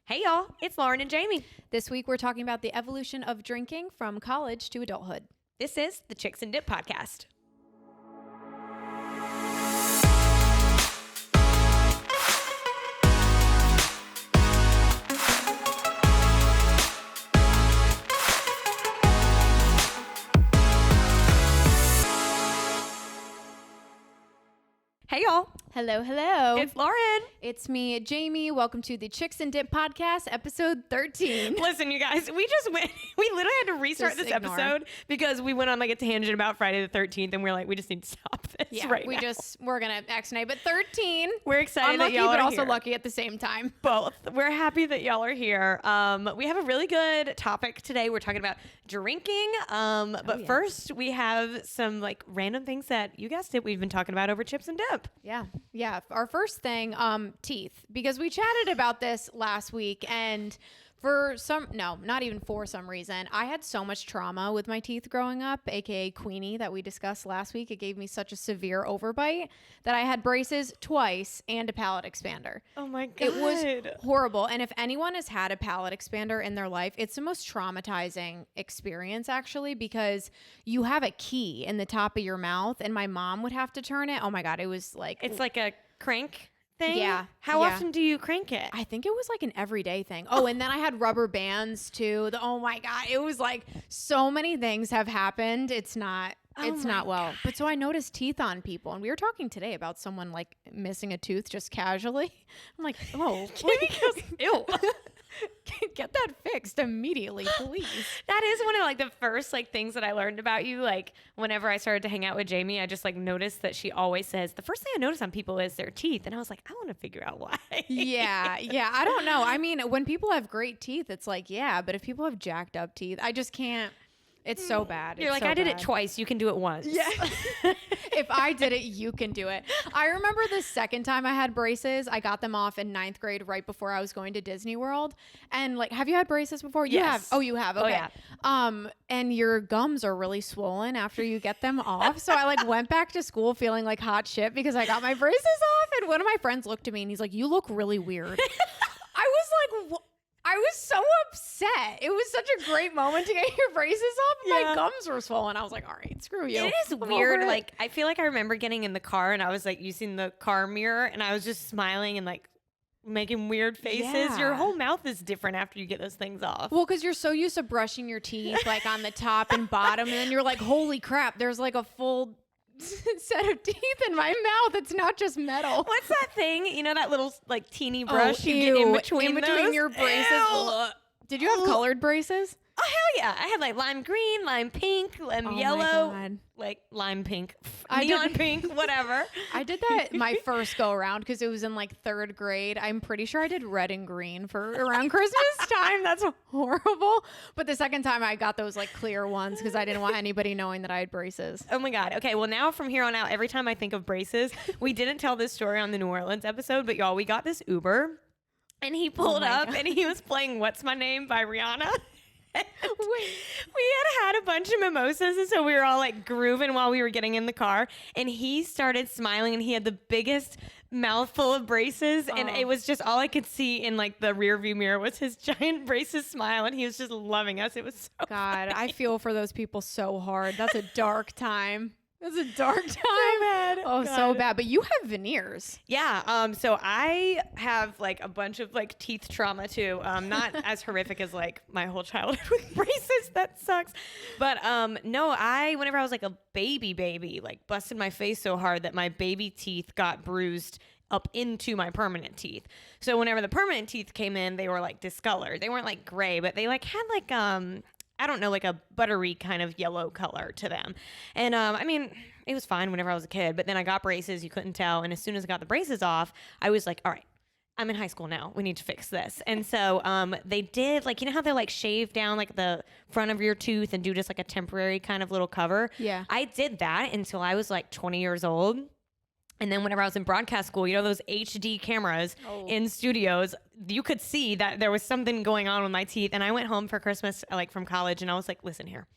Hey y'all, it's Lauren and Jamie. This week we're talking about the evolution of drinking from college to adulthood. This is the Chicks and Dip podcast. Hey y'all. Hello, hello. It's Lauren. It's me, Jamie. Welcome to the Chicks and Dip podcast, episode 13. Listen, you guys, we literally had to restart this episode because we went on like a tangent about Friday the 13th and we were like, we just need to stop this right now. We're going to accident, but 13. We're excited Unlucky, that y'all but are also here. lucky at the same time. Both. We're happy that y'all are here. We have a really good topic today. We're talking about drinking. But first we have some like random things that you guessed it we've been talking about over Chips and Dip. Yeah. Our first thing, teeth, because we chatted about this last week and not even for some reason, I had so much trauma with my teeth growing up, aka Queenie, that we discussed last week. It gave me such a severe overbite that I had braces twice and a palate expander. Oh my God. It was horrible. And if anyone has had a palate expander in their life, it's the most traumatizing experience actually, because you have a key in the top of your mouth and my mom would have to turn it. Oh my God. It was like, it's like a crank thing? Yeah. How often do you crank it? I think it was like an everyday thing. Oh, and then I had rubber bands too. Oh my God. It was like so many things have happened. It's not well. But so I noticed teeth on people. And we were talking today about someone like missing a tooth just casually. I'm like, oh, please. Ew. Get that fixed immediately, please. That is one of like the first like things that I learned about you. Like whenever I started to hang out with Jamie, I just like noticed that she always says the first thing I notice on people is their teeth. And I was like, I want to figure out why. Yeah. I don't know. I mean, when people have great teeth, it's like, yeah, but if people have jacked up teeth, I just can't. It's so bad. You're like, I did it twice. You can do it once. Yeah. If I did it, you can do it. I remember the second time I had braces, I got them off in 9th grade right before I was going to Disney World. And like, have you had braces before? You have. Oh, you have. Okay. Oh, yeah. And your gums are really swollen after you get them off. So I like went back to school feeling like hot shit because I got my braces off. And one of my friends looked at me and he's like, you look really weird. I was like, what? I was so upset. It was such a great moment to get your braces off. My gums were swollen. I was like, all right, screw you. It is weird. Like, I feel like I remember getting in the car and I was like using the car mirror and I was just smiling and like making weird faces. Yeah. Your whole mouth is different after you get those things off. Well, because you're so used to brushing your teeth like on the top and bottom. And then you're like, holy crap, there's like a full set of teeth in my mouth. It's not just metal. What's that thing? You know that little like teeny brush you get in between your braces? Did you have colored braces? Oh, hell yeah. I had like lime green, lime pink, lime yellow, like lime pink, neon pink, whatever. I did that my first go around because it was in like 3rd grade. I'm pretty sure I did red and green for around Christmas time. That's horrible. But the second time I got those like clear ones because I didn't want anybody knowing that I had braces. Oh my God. Okay. Well, now from here on out, every time I think of braces, we didn't tell this story on the New Orleans episode, but y'all, we got this Uber and he pulled up and he was playing What's My Name by Rihanna. We had a bunch of mimosas and so we were all like grooving while we were getting in the car and he started smiling and he had the biggest mouthful of braces and it was just all I could see in like the rear view mirror was his giant braces smile and he was just loving us. It was so God, I feel for those people so hard. That's a dark time. It's a dark time. So bad. Oh, God. So bad. But you have veneers. Yeah. So I have like a bunch of like teeth trauma too. Not as horrific as like my whole childhood with braces. That sucks. But no, whenever I was like a baby, like busted my face so hard that my baby teeth got bruised up into my permanent teeth. So whenever the permanent teeth came in, they were like discolored. They weren't like gray, but they like had like I don't know, like a buttery kind of yellow color to them. And I mean, it was fine whenever I was a kid, but then I got braces, you couldn't tell. And as soon as I got the braces off, I was like, all right, I'm in high school now. We need to fix this. And so they did, like, you know how they like shave down like the front of your tooth and do just like a temporary kind of little cover? Yeah. I did that until I was like 20 years old. And then whenever I was in broadcast school, you know, those HD cameras in studios, you could see that there was something going on with my teeth. And I went home for Christmas, like from college, and I was like, listen here.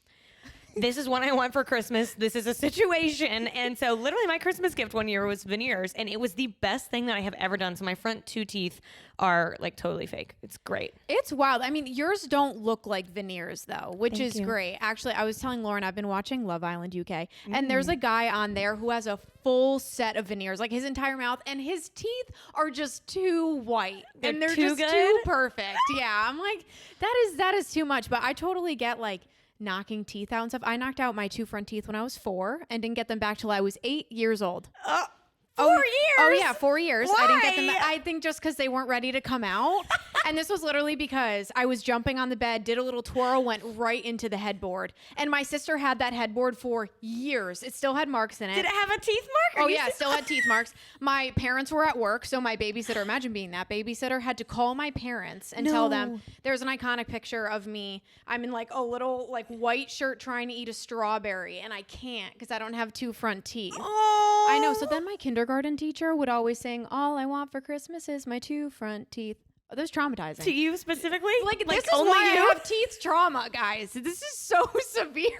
this is what I want for Christmas. This is a situation. And so literally my Christmas gift one year was veneers, and it was the best thing that I have ever done. So my front 2 teeth are like totally fake. It's great. It's wild. I mean, yours don't look like veneers though, which is great. Actually, I was telling Lauren, I've been watching Love Island UK, and there's a guy on there who has a full set of veneers, like his entire mouth, and his teeth are just too white. And they're just too perfect. Yeah. I'm like, that is too much. But I totally get like knocking teeth out and stuff. I knocked out my 2 front teeth when I was 4 and didn't get them back till I was 8 years old. 4 years? Oh yeah, 4 years. Why? I didn't get them back. I think just because they weren't ready to come out. And this was literally because I was jumping on the bed, did a little twirl, went right into the headboard. And my sister had that headboard for years. It still had marks in it. Did it have a teeth mark? Oh yeah, it still had teeth marks. My parents were at work, so my babysitter, imagine being that babysitter, had to call my parents and tell them there's an iconic picture of me. I'm in like a little like white shirt trying to eat a strawberry, and I can't because I don't have 2 front teeth. Oh. I know. So then my kindergarten teacher would always sing, "All I want for Christmas is my 2 front teeth." Oh, that was traumatizing. To you specifically? Like this is why I have teeth trauma, guys. This is so severe.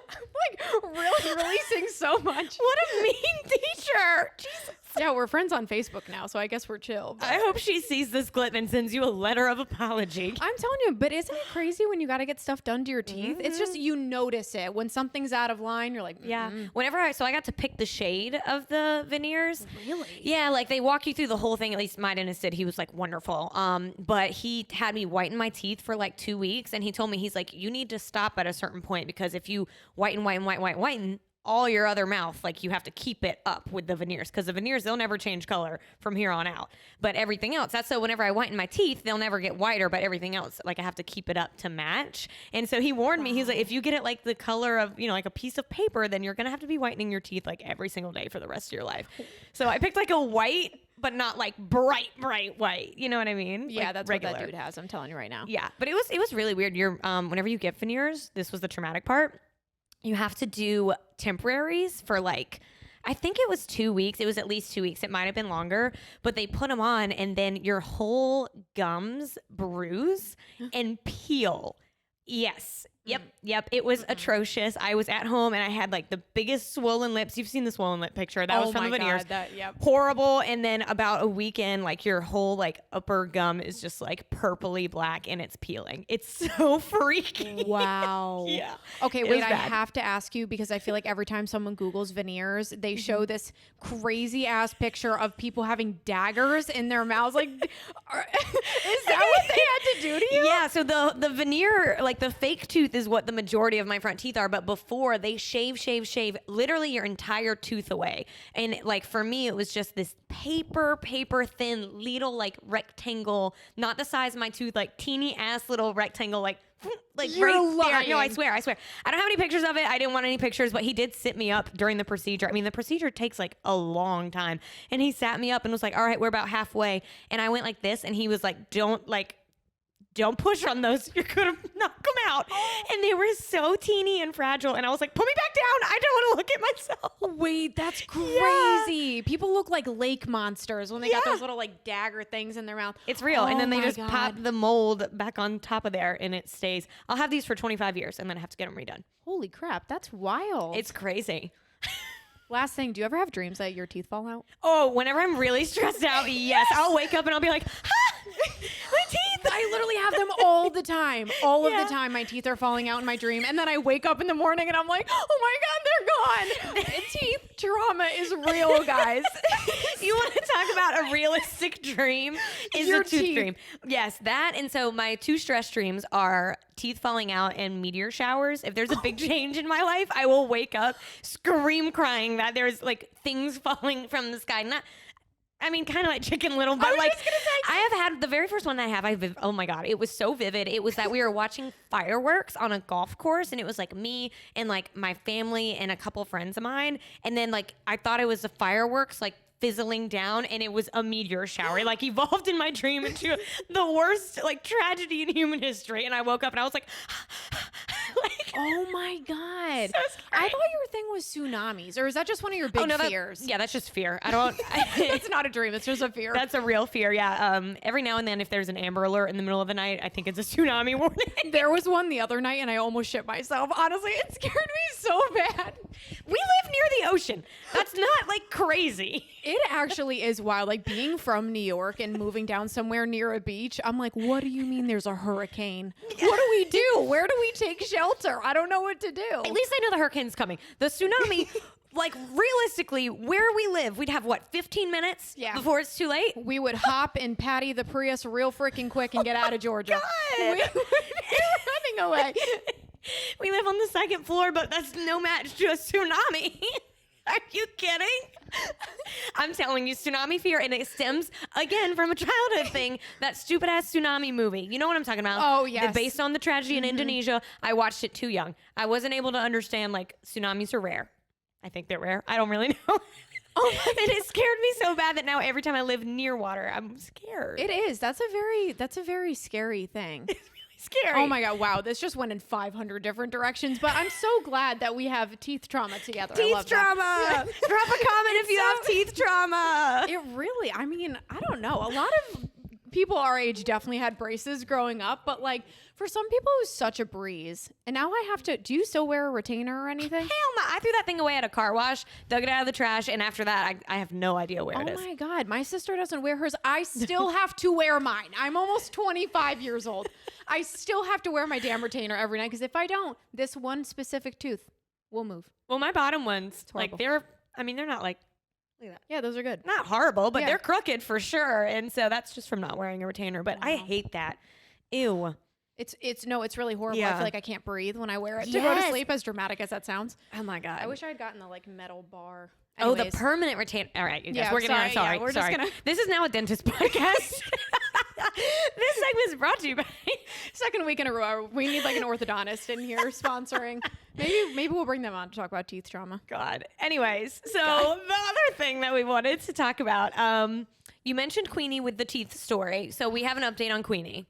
I'm like really releasing so much. What a mean teacher. Jesus. Yeah, we're friends on Facebook now, so I guess we're chill. I hope she sees this clip and sends you a letter of apology. I'm telling you, but isn't it crazy when you got to get stuff done to your teeth? It's just you notice it. When something's out of line, you're like, yeah. Whenever I got to pick the shade of the veneers. Really? Yeah, like they walk you through the whole thing. At least my dentist did. He was like wonderful. But he had me whiten my teeth for like 2 weeks, and he told me, he's like, you need to stop at a certain point, because if you whiten all your other mouth, like you have to keep it up with the veneers, because the veneers, they'll never change color from here on out. But everything else, that's so whenever I whiten my teeth, they'll never get whiter, but everything else, like I have to keep it up to match. And so he warned me, he's like, if you get it like the color of, like a piece of paper, then you're going to have to be whitening your teeth like every single day for the rest of your life. So I picked like a white, but not like bright white. You know what I mean? Yeah, like that's regular. what that dude has. I'm telling you right now. Yeah, but it was really weird. Whenever you get veneers, this was the traumatic part. You have to do temporaries for like, I think it was 2 weeks. It was at least 2 weeks. It might have been longer, but they put them on and then your whole gums bruise and peel. Yes. Yep. It was atrocious. I was at home and I had like the biggest swollen lips. You've seen the swollen lip picture. That was from the veneers. Horrible. And then about a weekend, like your whole like upper gum is just like purpley black and it's peeling. It's so freaky. Wow. Yeah. Okay, wait, I have to ask you, because I feel like every time someone Googles veneers, they show this crazy ass picture of people having daggers in their mouths. Like, is that what they had to do to you? Yeah. So the veneer, like the fake tooth, is what the majority of my front teeth are, but before they shave literally your entire tooth away. And like for me, it was just this paper thin little like rectangle, not the size of my tooth, like teeny ass little rectangle, like You're right lying. there. No, I swear. I don't have any pictures of it. I didn't want any pictures, but he did sit me up during the procedure. I mean, the procedure takes like a long time, and he sat me up and was like, all right, we're about halfway. And I went like this, and he was like, don't push on those. You're going to knock them out. And they were so teeny and fragile. And I was like, put me back down. I don't want to look at myself. Wait, that's crazy. Yeah. People look like lake monsters when they got those little like dagger things in their mouth. It's real. And then they just pop the mold back on top of there and it stays. I'll have these for 25 years and then I have to get them redone. Holy crap. That's wild. It's crazy. Last thing, do you ever have dreams that your teeth fall out? Oh, whenever I'm really stressed out, yes. I'll wake up and I'll be like, my teeth. I literally have them all the time. All of the time, my teeth are falling out in my dream. And then I wake up in the morning and I'm like, oh my God, they're gone. Teeth trauma is real, guys. You want to talk about a realistic dream? Is Your a tooth teeth. dream. Yes, that. And so my 2 stress dreams are teeth falling out and meteor showers. If there's a big change in my life, I will wake up scream crying that there's like things falling from the sky. Kind of like Chicken Little, but like I have had the very first one that I have. Oh my God, it was so vivid. It was that we were watching fireworks on a golf course, and it was like me and like my family and a couple friends of mine, and then like I thought it was the fireworks like fizzling down, and it was a meteor shower. It like evolved in my dream into the worst like tragedy in human history, and I woke up and I was like, like Oh my God. So I scary. thought your thing was tsunamis, or is that just one of your big fears? Yeah, that's just fear. I don't. It's not a dream. It's just a fear. That's a real fear. Yeah. Every now and then, if there's an Amber Alert in the middle of the night, I think it's a tsunami warning. There was one the other night and I almost shit myself. Honestly, it scared me so bad. We live near the ocean. That's not like crazy. It actually is wild. Like being from New York and moving down somewhere near a beach, I'm like, what do you mean there's a hurricane? What do we do? Where do we take shelter? I don't know what to do. At least I know the hurricane's coming. The tsunami, like realistically, where we live, we'd have what, 15 minutes before it's too late? We would hop and patty the Prius real freaking quick and get out of Georgia. God. We're running away. We live on the second floor, but that's no match to a tsunami. Are you kidding? I'm telling you, tsunami fear, and it stems again from a childhood thing. That stupid ass tsunami movie. You know what I'm talking about? Oh, yes. Based on the tragedy in Indonesia. I watched it too young. I wasn't able to understand like tsunamis are rare. I think they're rare. I don't really know. And it scared me so bad that now every time I live near water, I'm scared. It is. That's a very scary thing. Scary. Oh my God. Wow. This just went in 500 different directions, but I'm so glad that we have teeth trauma together. I Teeth love trauma. that. Drop a comment if you have teeth trauma. It really, I mean, I don't know. A lot of people our age definitely had braces growing up, but like for some people it was such a breeze. And now I have to, do you still wear a retainer or anything? Hell no. I threw that thing away at a car wash, dug it out of the trash, and after that, I have no idea where it is. Oh my God. My sister doesn't wear hers. I still have to wear mine. I'm almost 25 years old. I still have to wear my damn retainer every night because if I don't, this one specific tooth will move. Well, my bottom ones, like horrible. they're not like, look at that. Yeah, those are good. Not horrible, but Yeah. they're crooked for sure. And so that's just from not wearing a retainer. But I hate that. Ew. It's really horrible. I Yeah. feel like I can't breathe when I wear it to go to Yes. sleep, as dramatic as that sounds. Oh my God. I wish I had gotten the like metal bar. Oh, the Anyways. permanent retainer. All right, you guys. Yeah, We're getting sorry, sorry. yeah, we're just sorry. gonna- This is now a dentist podcast. This segment is brought to you by. Second week in a row, we need like an orthodontist in here sponsoring. Maybe we'll bring them on to talk about teeth trauma. God. Anyways, so the other thing that we wanted to talk about, you mentioned Queenie with the teeth story. So we have an update on Queenie.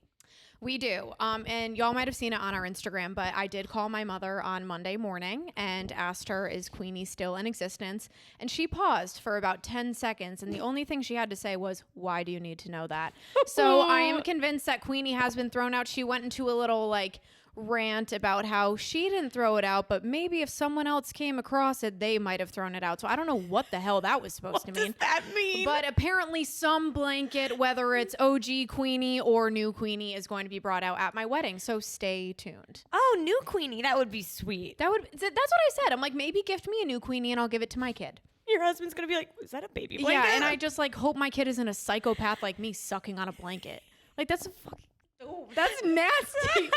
We do. And y'all might have seen it on our Instagram, but I did call my mother on Monday morning and asked her, is Queenie still in existence? And she paused for about 10 seconds. And the only thing she had to say was, why do you need to know that? So I am convinced that Queenie has been thrown out. She went into a little like rant about how she didn't throw it out, but maybe if someone else came across it, they might have thrown it out. So I don't know what the hell that was supposed to mean. What does that mean? But apparently some blanket, whether it's OG Queenie or new Queenie, is going to be brought out at my wedding. So stay tuned. Oh, new Queenie. That would be sweet. That's what I said. I'm like, maybe gift me a new Queenie and I'll give it to my kid. Your husband's going to be like, is that a baby blanket? Yeah, and I just like hope my kid isn't a psychopath like me sucking on a blanket. Like that's a fucking... Oh, that's nasty.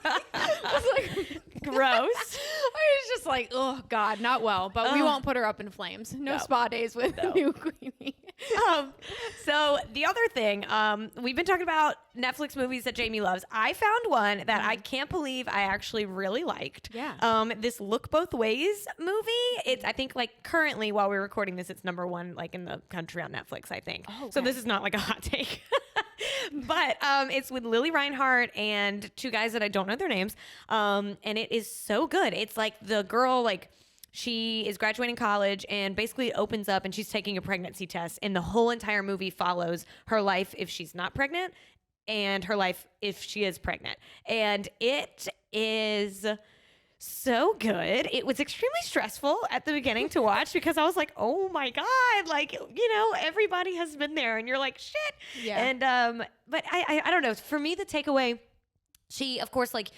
I was like, Gross. I was just like, oh God, not well. But we won't put her up in flames. No spa days with new Queenie. So the other thing, we've been talking about Netflix movies that Jamie loves. I found one that I can't believe I actually really liked. Yeah. This Look Both Ways movie. It's, I think, like currently while we're recording this, it's #1 like in the country on Netflix, I think. Oh, So okay. this is not like a hot take. But it's with Lily Reinhart and two guys that I don't know their names. And it is so good. It's like the girl, like she is graduating college and basically opens up and she's taking a pregnancy test. And the whole entire movie follows her life if she's not pregnant and her life if she is pregnant. And it is so good. It was extremely stressful at the beginning to watch because I was like, oh my God, like, you know, everybody has been there and you're like, shit. Yeah. And, but I don't know. For me, the takeaway, she, of course, like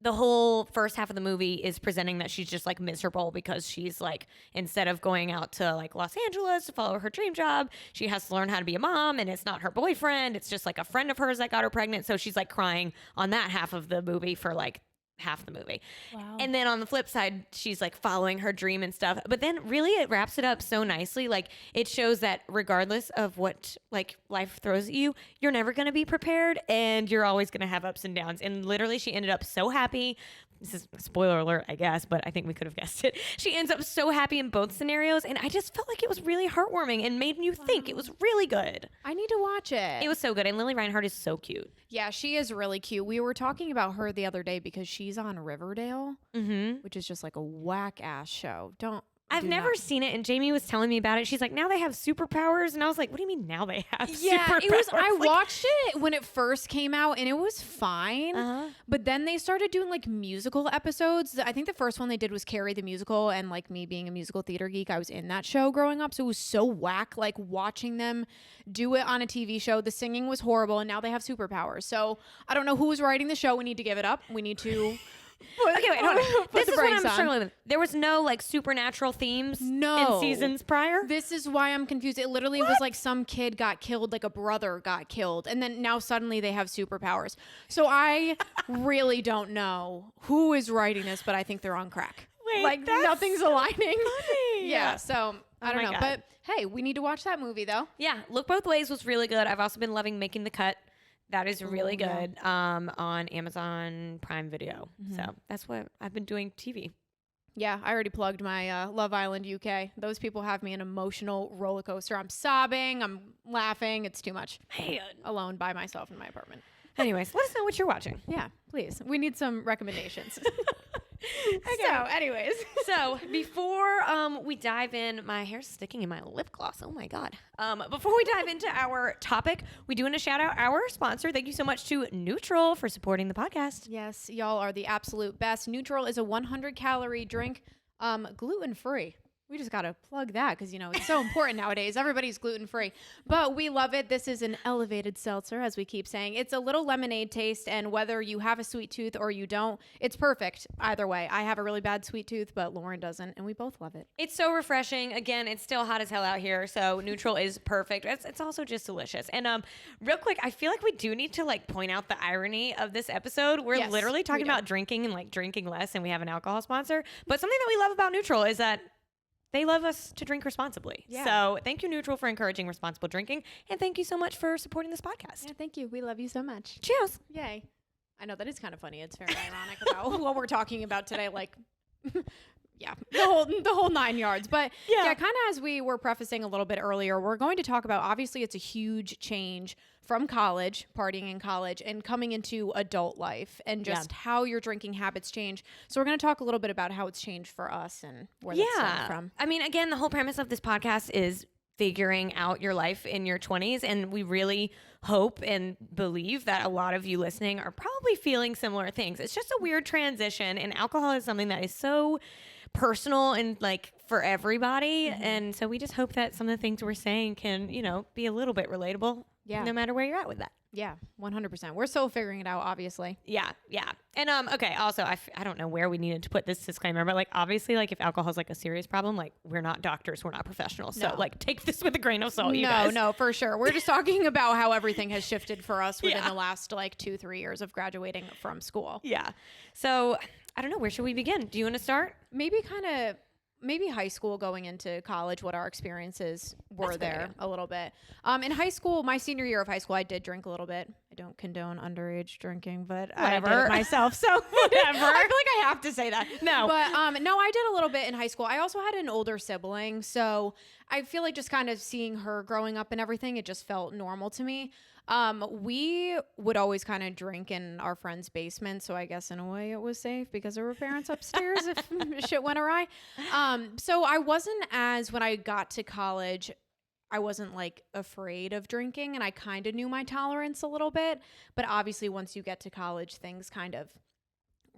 the whole first half of the movie is presenting that she's just like miserable because she's like, instead of going out to like Los Angeles to follow her dream job, she has to learn how to be a mom and it's not her boyfriend. It's just like a friend of hers that got her pregnant. So she's like crying on that half of the movie for like half the movie. Wow. And then on the flip side, she's like following her dream and stuff. But then really it wraps it up so nicely. Like it shows that regardless of what like life throws at you, you're never going to be prepared and you're always going to have ups and downs. And literally she ended up so happy. This is a spoiler alert, I guess, but I think we could have guessed it. She ends up so happy in both scenarios. And I just felt like it was really heartwarming and made you think. It was really good. I need to watch it. It was so good. And Lily Reinhart is so cute. Yeah, she is really cute. We were talking about her the other day because she she's on Riverdale, which is just like a whack ass show. I've never seen it, and Jamie was telling me about it. She's like, now they have superpowers, and I was like, what do you mean now they have superpowers? I watched it when it first came out, and it was fine. But then they started doing like musical episodes. I think the first one they did was Carrie the Musical, and like me being a musical theater geek, I was in that show growing up, so it was so whack. Like watching them do it on a TV show, the singing was horrible, and now they have superpowers. So I don't know who was writing the show. We need to give it up. We need to. Okay, wait, hold on. This is what I'm struggling with. There was no like supernatural themes in seasons prior? This is why I'm confused. It literally was like some kid got killed, like a brother got killed, and then now suddenly they have superpowers. So I really don't know who is writing this, but I think they're on crack. Wait, like nothing's aligning. Funny. Yeah, so I don't know. God. But hey, we need to watch that movie though. Yeah, Look Both Ways was really good. I've also been loving Making the Cut. That is really good on Amazon Prime Video. So that's what I've been doing TV. Yeah, I already plugged my Love Island UK. Those people have me an emotional roller coaster. I'm sobbing. I'm laughing. It's too much. Man. Alone by myself in my apartment. Anyways, let us know what you're watching. Yeah, please. We need some recommendations. Okay. So, anyways. So, before we dive in, my hair's sticking in my lip gloss. Oh, my God. Before we dive into our topic, we do want to shout out our sponsor. Thank you so much to Neutral for supporting the podcast. Yes, y'all are the absolute best. Neutral is a 100-calorie drink, gluten-free. We just got to plug that because, you know, it's so important nowadays. Everybody's gluten-free. But we love it. This is an elevated seltzer, as we keep saying. It's a little lemonade taste, and whether you have a sweet tooth or you don't, it's perfect either way. I have a really bad sweet tooth, but Lauren doesn't, and we both love it. It's so refreshing. Again, it's still hot as hell out here, so Neutral is perfect. It's also just delicious. And real quick, I feel like we do need to, like, point out the irony of this episode. We're literally talking about drinking and, like, drinking less, and we have an alcohol sponsor. But something that we love about Neutral is that they love us to drink responsibly. Yeah. So thank you, Neutral, for encouraging responsible drinking. And thank you so much for supporting this podcast. Yeah, thank you. We love you so much. Cheers. Yay. I know that is kind of funny. It's very ironic about what we're talking about today. Like, yeah, the whole 9 yards. But yeah, kind of as we were prefacing a little bit earlier, we're going to talk about, obviously, it's a huge change from college, partying in college, and coming into adult life, and just how your drinking habits change. So we're going to talk a little bit about how it's changed for us and where that's coming from. I mean, again, the whole premise of this podcast is figuring out your life in your 20s, and we really hope and believe that a lot of you listening are probably feeling similar things. It's just a weird transition, and alcohol is something that is so personal and like for everybody. And so we just hope that some of the things we're saying can, you know, be a little bit relatable. Yeah. No matter where you're at with that. Yeah, 100%. We're still figuring it out, obviously. Yeah. And okay, also, I don't know where we needed to put this disclaimer, but like obviously, like if alcohol is like a serious problem, like we're not doctors, we're not professionals. So like take this with a grain of salt, you guys. No, for sure. We're just talking about how everything has shifted for us within the last like 2-3 years of graduating from school. Yeah. So I don't know, where should we begin? Do you want to start? Maybe high school going into college, what our experiences were there a little bit. In high school, my senior year of high school, I did drink a little bit. I don't condone underage drinking, but whatever. I did it myself. So whatever. I feel like I have to say that. No. But no, I did a little bit in high school. I also had an older sibling. So I feel like just kind of seeing her growing up and everything, it just felt normal to me. We would always kind of drink in our friend's basement. So I guess in a way it was safe because there were parents upstairs if shit went awry. So I wasn't when I got to college, I wasn't like afraid of drinking, and I kind of knew my tolerance a little bit. But obviously once you get to college, things kind of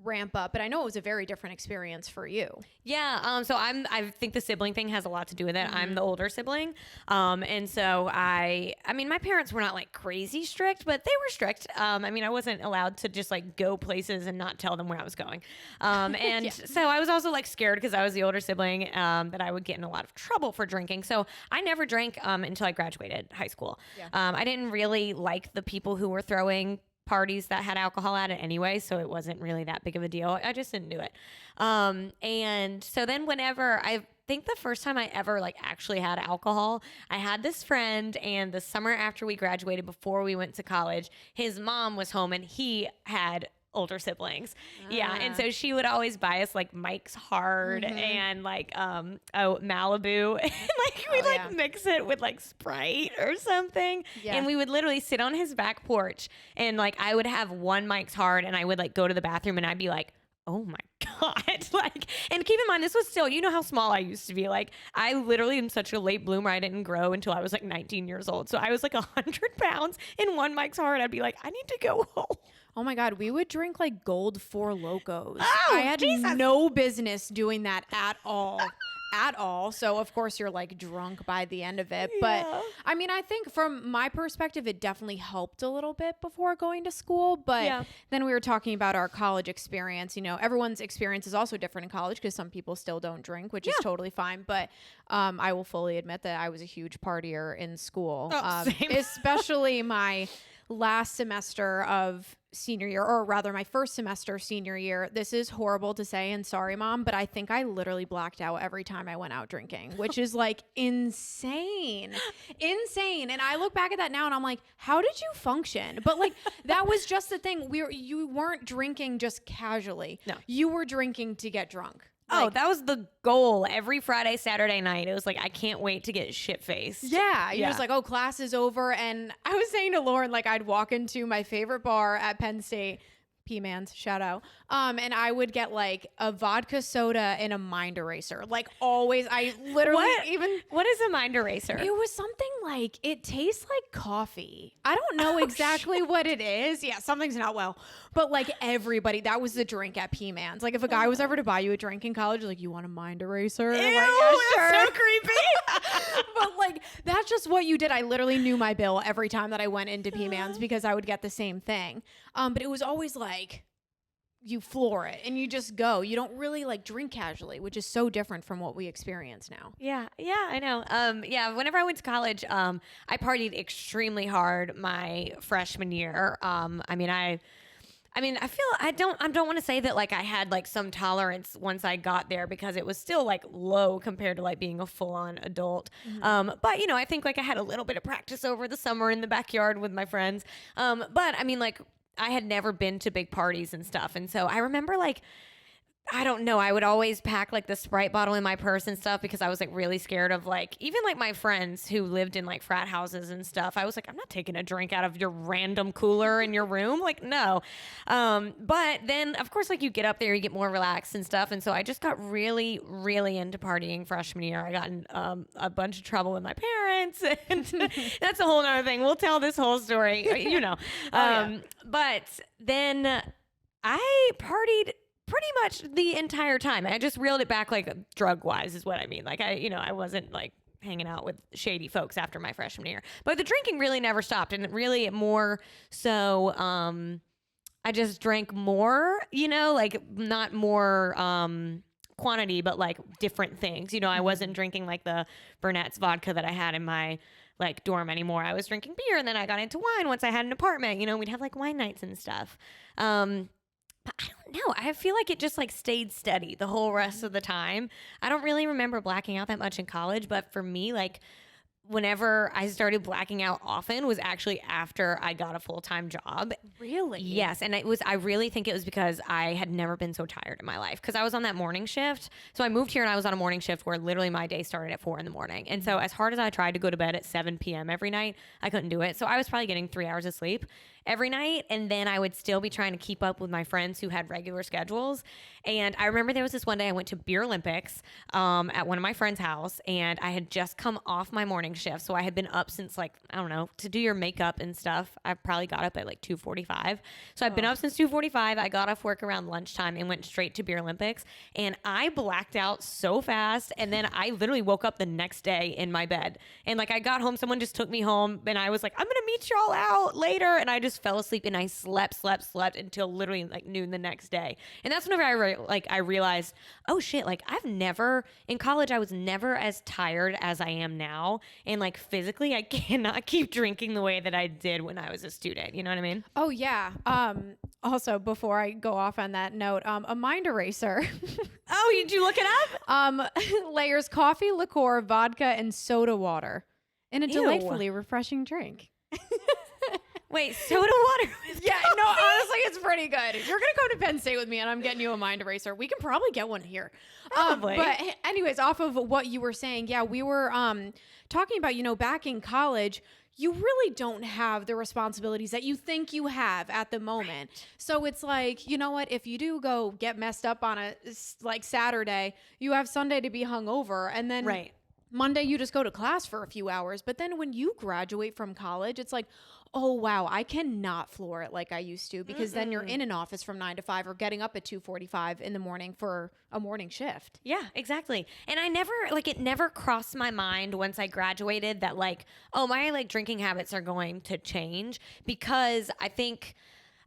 ramp up. But I know it was a very different experience for you. Yeah. So I think the sibling thing has a lot to do with it. I'm the older sibling. And so I mean, my parents were not like crazy strict, but they were strict. I mean, I wasn't allowed to just like go places and not tell them where I was going. And so I was also like scared because I was the older sibling, that I would get in a lot of trouble for drinking. So I never drank, until I graduated high school. Yeah. I didn't really like the people who were throwing parties that had alcohol at it anyway, so it wasn't really that big of a deal. I just didn't do it. And so then whenever, I think the first time I ever like actually had alcohol, I had this friend, and the summer after we graduated, before we went to college, his mom was home and he had older siblings. Yeah. And so she would always buy us like Mike's Hard and like Malibu. And like we'd mix it with like Sprite or something. Yeah. And we would literally sit on his back porch, and like I would have one Mike's Hard, and I would like go to the bathroom and I'd be like oh my God. Like, and keep in mind, this was still, you know how small I used to be. Like, I literally am such a late bloomer. I didn't grow until I was like 19 years old. So I was like 100 pounds in one Mike's Hard. I'd be like, I need to go home. Oh my God, we would drink like Gold Four Locos. Oh, I had Jesus. no business doing that at all. At all. So of course you're like drunk by the end of it. But I mean, I think from my perspective, it definitely helped a little bit before going to school. But then we were talking about our college experience. You know, everyone's experience is also different in college because some people still don't drink, which is totally fine. But I will fully admit that I was a huge partier in school, especially my last semester of senior year, or rather my first semester senior year. This is horrible to say, and sorry, Mom, but I think I literally blacked out every time I went out drinking, which is like insane. And I look back at that now and I'm like, how did you function? But like, that was just the thing. You weren't drinking just casually. No, you were drinking to get drunk. Oh, that was the goal. Every Friday, Saturday night, it was like, I can't wait to get shit-faced. Yeah. You're just like, oh, class is over. And I was saying to Lauren, like, I'd walk into my favorite bar at Penn State, P-Man's, shout out. And I would get like a vodka soda and a mind eraser. Like always, I literally What is a mind eraser? It was something like, it tastes like coffee. I don't know exactly what it is. Yeah, something's not well. But like everybody, that was the drink at P-Man's. Like if a guy was ever to buy you a drink in college, like, you want a mind eraser? Ew, like, yeah, sure. That's so creepy. But like, that's just what you did. I literally knew my bill every time that I went into P-Man's because I would get the same thing. But it was always like, you floor it and you just go. You don't really like drink casually, which is so different from what we experience now. Yeah, I know. Whenever I went to college, I partied extremely hard my freshman year. I don't want to say that like I had like some tolerance once I got there, because it was still like low compared to like being a full-on adult. Mm-hmm. But you know, I think like I had a little bit of practice over the summer in the backyard with my friends. But I mean, like, I had never been to big parties and stuff. And so I remember like, I don't know, I would always pack like the Sprite bottle in my purse and stuff because I was like really scared of like, even like my friends who lived in like frat houses and stuff. I was like, I'm not taking a drink out of your random cooler in your room. Like, no. But then of course, like you get up there, you get more relaxed and stuff. And so I just got really, really into partying freshman year. I got in a bunch of trouble with my parents, and that's a whole nother thing. We'll tell this whole story, you know. But then I partied pretty much the entire time. I just reeled it back, like drug wise is what I mean. Like I wasn't like hanging out with shady folks after my freshman year, but the drinking really never stopped. And really more so, I just drank more, you know, like not more, quantity, but like different things. You know, I wasn't drinking like the Burnett's vodka that I had in my like dorm anymore. I was drinking beer, and then I got into wine once I had an apartment. You know, we'd have like wine nights and stuff. But I don't know. I feel like it just like stayed steady the whole rest of the time. I don't really remember blacking out that much in college, but for me, like whenever I started blacking out often was actually after I got a full-time job. Really? Yes. And I really think it was because I had never been so tired in my life, because I was on that morning shift. So I moved here and I was on a morning shift where literally my day started at 4 a.m. And so as hard as I tried to go to bed at 7 p.m. every night, I couldn't do it. So I was probably getting 3 hours of sleep every night. And then I would still be trying to keep up with my friends who had regular schedules. And I remember there was this one day I went to Beer Olympics at one of my friend's house, and I had just come off my morning shift. So I had been up since like, I don't know, to do your makeup and stuff. I probably got up at like 2:45. So I've been up since 2:45. I got off work around lunchtime and went straight to Beer Olympics, and I blacked out so fast. And then I literally woke up the next day in my bed, and like I got home, someone just took me home, and I was like, I'm going to meet y'all out later. And I just fell asleep, and I slept until literally like noon the next day. And that's whenever I realized, oh shit, like in college, I was never as tired as I am now. And like physically, I cannot keep drinking the way that I did when I was a student. You know what I mean? Oh yeah. Also, before I go off on that note, a mind eraser. Oh, did you look it up? Layers coffee, liqueur, vodka, and soda water in a delightfully refreshing drink. Wait, soda water? Yeah, no, honestly, it's pretty good. If you're going to come to Penn State with me and I'm getting you a mind eraser, we can probably get one here. Probably. But anyways, off of what you were saying, yeah, we were talking about, you know, back in college, you really don't have the responsibilities that you think you have at the moment. Right. So it's like, you know what, if you do go get messed up on a like Saturday, you have Sunday to be hungover, and then Monday you just go to class for a few hours. But then when you graduate from college, it's like, oh wow, I cannot floor it like I used to, because then you're in an office from 9 to 5 or getting up at 2:45 in the morning for a morning shift. Yeah, exactly. And I never, like, it never crossed my mind once I graduated that, like, oh, my like drinking habits are going to change, because I think,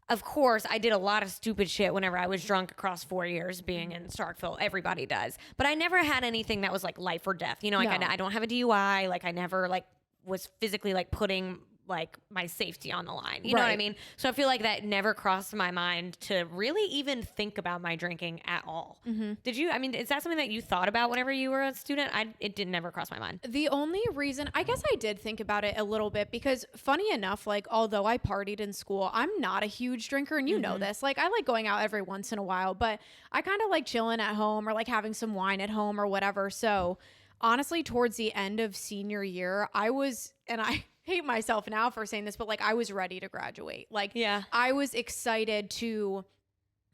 of course, I did a lot of stupid shit whenever I was drunk across 4 years being in Starkville. Everybody does. But I never had anything that was like life or death. You know, like I don't have a DUI. Like I never like was physically like putting like my safety on the line. You know what I mean? So I feel like that never crossed my mind to really even think about my drinking at all. Did you? I mean, is that something that you thought about whenever you were a student? It did never cross my mind. The only reason, I guess I did think about it a little bit, because funny enough, like, although I partied in school, I'm not a huge drinker, and you know this. Like, I like going out every once in a while, but I kind of like chilling at home or like having some wine at home or whatever. So honestly, towards the end of senior year, I hate myself now for saying this, but like I was ready to graduate. Like, I was excited to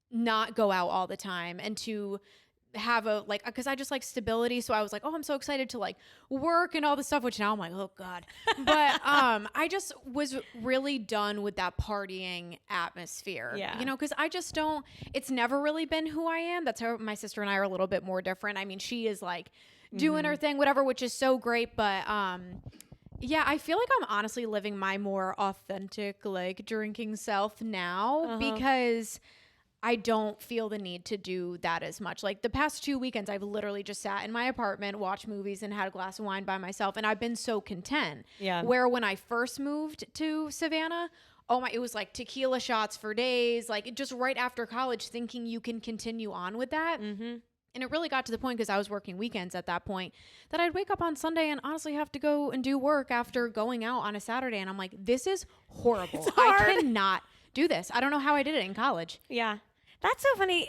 not go out all the time and to have a like, because I just like stability. So I was like, oh, I'm so excited to like work and all this stuff, which now I'm like, oh God. But I just was really done with that partying atmosphere. You know, because I just don't, it's never really been who I am. That's how my sister and I are a little bit more different. I mean, she is like doing her thing, whatever, which is so great. But yeah, I feel like I'm honestly living my more authentic, like, drinking self now, because I don't feel the need to do that as much. Like, the past 2 weekends, I've literally just sat in my apartment, watched movies, and had a glass of wine by myself, and I've been so content. Where when I first moved to Savannah, it was like tequila shots for days, like, just right after college, thinking you can continue on with that. And it really got to the point, because I was working weekends at that point, that I'd wake up on Sunday and honestly have to go and do work after going out on a Saturday. And I'm like, this is horrible. I cannot do this. I don't know how I did it in college. Yeah. That's so funny.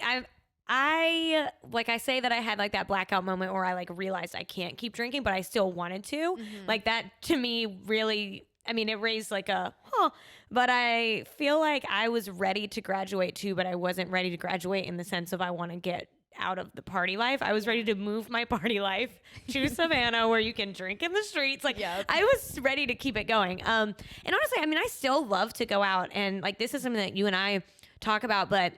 I like, I say that I had like that blackout moment where I like realized I can't keep drinking, but I still wanted to. Like, that to me really, I mean, it raised like but I feel like I was ready to graduate too, but I wasn't ready to graduate in the sense of I want to get out of the party life. I was ready to move my party life to Savannah, where you can drink in the streets. Like, I was ready to keep it going. And honestly, I mean, I still love to go out, and like, this is something that you and I talk about, but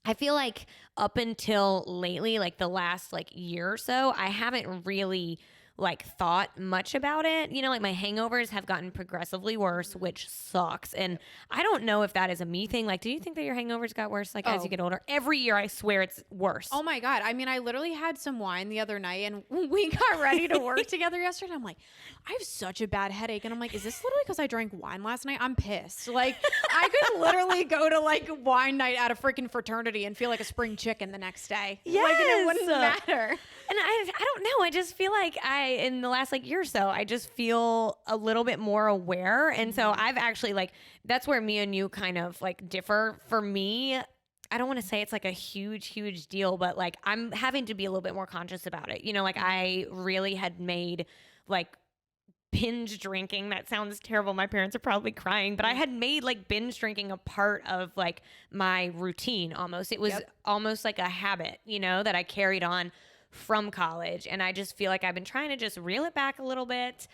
I feel like up until lately, like the last like year or so, I haven't really like thought much about it. You know, like my hangovers have gotten progressively worse, which sucks. And I don't know if that is a me thing. Like, do you think that your hangovers got worse like as you get older? Every year, I swear it's worse. Oh my God. I mean, I literally had some wine the other night, and we got ready to work together yesterday. I'm like, I have such a bad headache. And I'm like, is this literally because I drank wine last night? I'm pissed. Like, I could literally go to like wine night at a freaking fraternity and feel like a spring chicken the next day. Yes. Like, and it wouldn't matter. And I don't know. I just feel like in the last like year or so, I just feel a little bit more aware. And so I've actually like, that's where me and you kind of like differ. For me, I don't want to say it's like a huge deal, but like I'm having to be a little bit more conscious about it. You know, like I really had made like binge drinking. That sounds terrible. My parents are probably crying, but I had made like binge drinking a part of like my routine almost. It was almost like a habit, you know, that I carried on from college. And I just feel like I've been trying to just reel it back a little bit.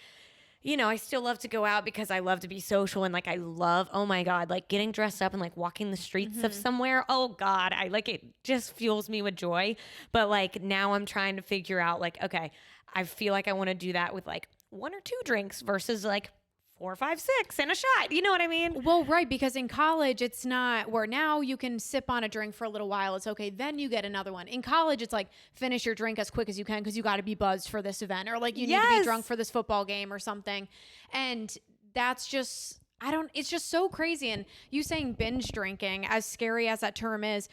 You know, I still love to go out because I love to be social, and like I love, oh my God, like getting dressed up and like walking the streets of somewhere. Oh God, I like it, just fuels me with joy. But like now I'm trying to figure out like, okay, I feel like I want to do that with like 1 or 2 drinks versus like 4, 5, 6 and a shot. You know what I mean? Well, right. Because in college, it's not where now you can sip on a drink for a little while. It's okay. Then you get another one. In college, it's like finish your drink as quick as you can because you got to be buzzed for this event, or like you need to be drunk for this football game or something. And that's just, it's just so crazy. And you saying binge drinking, as scary as that term is,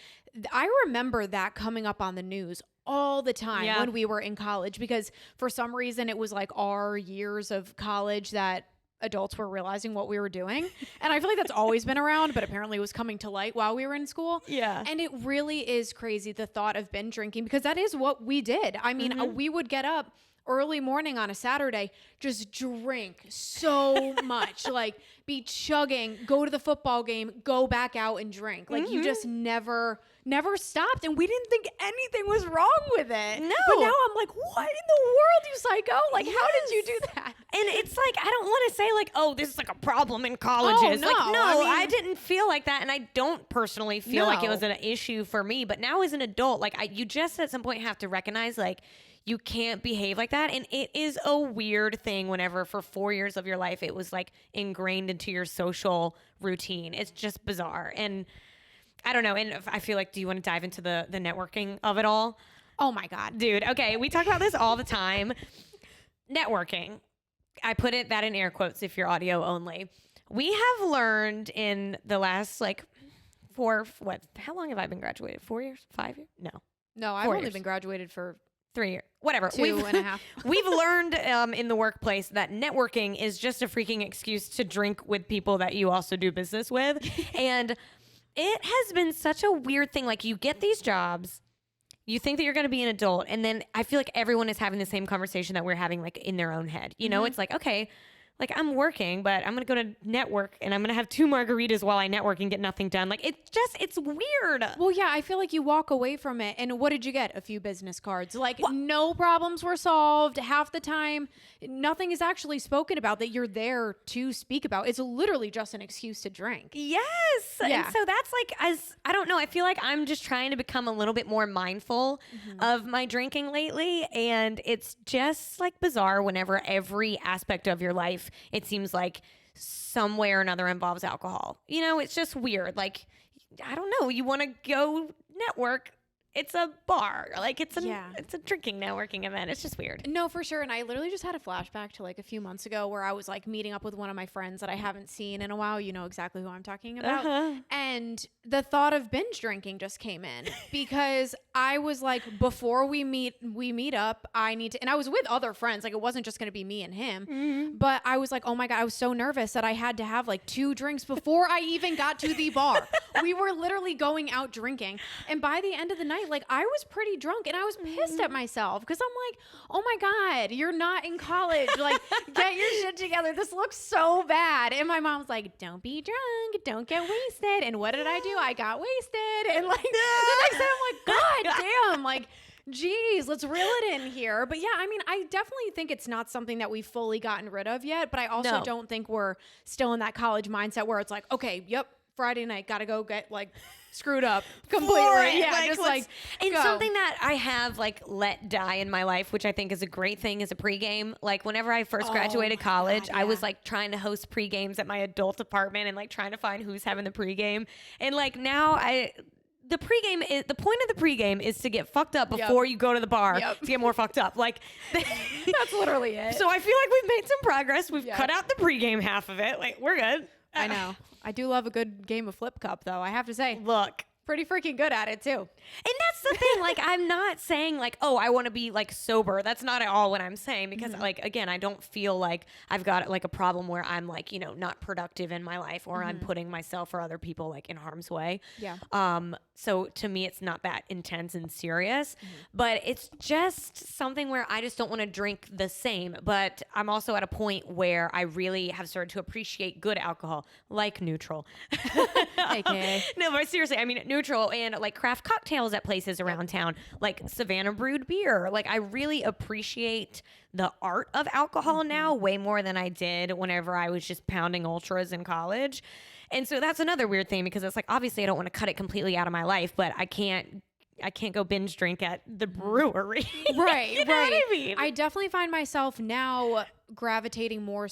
I remember that coming up on the news all the time when we were in college, because for some reason it was like our years of college that adults were realizing what we were doing. And I feel like that's always been around, but apparently it was coming to light while we were in school. Yeah. And it really is crazy, the thought of binge drinking, because that is what we did. I mean, we would get up early morning on a Saturday, just drink so much, like be chugging, go to the football game, go back out and drink. Like you just never stopped. And we didn't think anything was wrong with it. No. But now I'm like, what in the world, you psycho? Like, how did you do that? And it's like, I don't want to say like, oh, this is like a problem in colleges. no. Like, no, I mean- I didn't feel like that. And I don't personally feel like it was an issue for me. But now as an adult, like you just at some point have to recognize like, you can't behave like that. And it is a weird thing whenever for 4 years of your life, it was like ingrained into your social routine. It's just bizarre. And I don't know. And I feel like, do you want to dive into the networking of it all? Oh my God. Dude, okay. We talk about this all the time. Networking. I put that in air quotes if you're audio only. We have learned in the last like how long have I been graduated? 4 years? 5 years? No, I've 4 only years. been graduated for 3 years. Whatever. 2.5. We've learned in the workplace that networking is just a freaking excuse to drink with people that you also do business with. And it has been such a weird thing. Like you get these jobs, you think that you're going to be an adult. And then I feel like everyone is having the same conversation that we're having like in their own head. You know, it's like, okay, like I'm working, but I'm going to go to network and I'm going to have 2 margaritas while I network and get nothing done. Like it's weird. Well, yeah, I feel like you walk away from it and what did you get? A few business cards. Like no problems were solved. Half the time, nothing is actually spoken about that you're there to speak about. It's literally just an excuse to drink. Yes. Yeah. And so that's like, I don't know. I feel like I'm just trying to become a little bit more mindful of my drinking lately. And it's just like bizarre whenever every aspect of your life, it seems like some way or another involves alcohol. You know, it's just weird. Like, I don't know. You want to go network. It's a bar. Like it's a drinking networking event. It's just weird. No, for sure. And I literally just had a flashback to like a few months ago where I was like meeting up with one of my friends that I haven't seen in a while. You know exactly who I'm talking about. And the thought of binge drinking just came in because I was like, before we meet up, I need to, and I was with other friends. Like it wasn't just going to be me and him, but I was like, oh my God, I was so nervous that I had to have like 2 drinks before I even got to the bar. We were literally going out drinking. And by the end of the night, like I was pretty drunk and I was pissed at myself because I'm like, oh my God, you're not in college. Like get your shit together. This looks so bad. And my mom was like, don't be drunk. Don't get wasted. And what did I do? I got wasted. And like the next day I'm like, God damn, like, geez, let's reel it in here. But yeah, I mean, I definitely think it's not something that we've fully gotten rid of yet, but I also don't think we're still in that college mindset where it's like, okay, yep, Friday night, gotta go get like screwed up completely. Yeah, like, just like and go. something that I have like let die in my life, which I think is a great thing, is a pregame. Like whenever I first graduated college, God, I was like trying to host pregames at my adult apartment and like trying to find who's having the pregame. And like now the point of the pregame is to get fucked up before you go to the bar to get more fucked up. Like that's literally it. So I feel like we've made some progress. We've cut out the pregame half of it. Like we're good. I know. I do love a good game of flip cup though. I have to say, look, pretty freaking good at it too. And that's the thing. Like, I'm not saying like, oh, I want to be like sober. That's not at all what I'm saying because like, again, I don't feel like I've got like a problem where I'm like, you know, not productive in my life or I'm putting myself or other people like in harm's way. Yeah. So to me, it's not that intense and serious, but it's just something where I just don't want to drink the same. But I'm also at a point where I really have started to appreciate good alcohol, like neutral. AKA. No, but seriously, I mean, neutral and like craft cocktails at places around town, like Savannah brewed beer. Like I really appreciate the art of alcohol now way more than I did whenever I was just pounding ultras in college. And so that's another weird thing because it's like, obviously I don't want to cut it completely out of my life, but I can't go binge drink at the brewery. Right, you know what I mean? I definitely find myself now gravitating more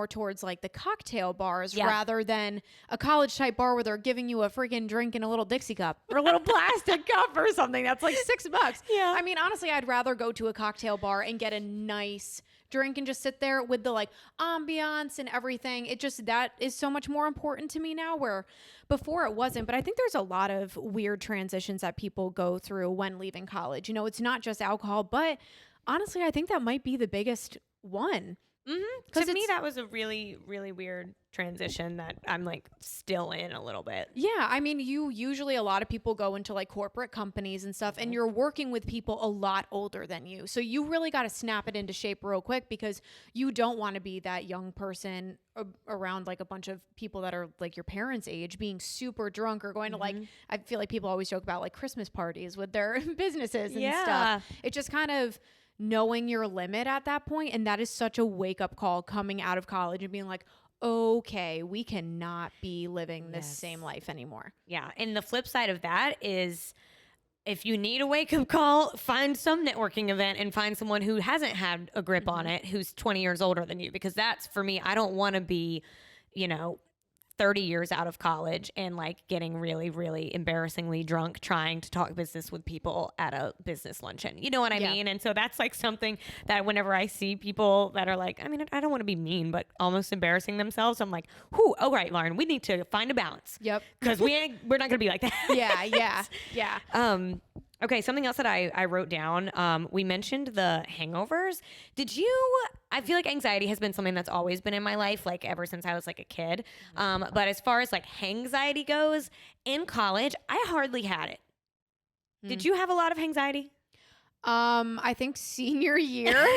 towards like the cocktail bars rather than a college type bar where they're giving you a freaking drink in a little Dixie cup or a little plastic cup or something that's like $6. Yeah. I mean, honestly, I'd rather go to a cocktail bar and get a nice drink and just sit there with the like ambiance and everything. It just, that is so much more important to me now where before it wasn't. But I think there's a lot of weird transitions that people go through when leaving college. You know, it's not just alcohol, but honestly, I think that might be the biggest one Mm-hmm. To me, that was a really, really weird transition that I'm like still in a little bit. Yeah, I mean, a lot of people go into like corporate companies and stuff, and you're working with people a lot older than you. So you really got to snap it into shape real quick, because you don't want to be that young person around like a bunch of people that are like your parents' age being super drunk, or going to like, I feel like people always joke about like Christmas parties with their businesses and stuff. It just kind of knowing your limit at that point, and that is such a wake-up call coming out of college and being like, okay, we cannot be living this same life anymore. Yeah. And the flip side of that is, if you need a wake-up call, find some networking event and find someone who hasn't had a grip on it, who's 20 years older than you, because that's, for me, I don't want to be, 30 years out of college and like getting really, really embarrassingly drunk trying to talk business with people at a business luncheon. You know what I mean? And so that's like something that whenever I see people that are like, I mean, I don't want to be mean, but almost embarrassing themselves, I'm like, whew, all right, Lauren, we need to find a balance. Yep. Because we're not going to be like that. Yeah. Okay, something else that I wrote down, we mentioned the hangovers. I feel like anxiety has been something that's always been in my life, like ever since I was like a kid. But as far as like hangxiety goes, in college, I hardly had it. Did you have a lot of anxiety? I think senior year.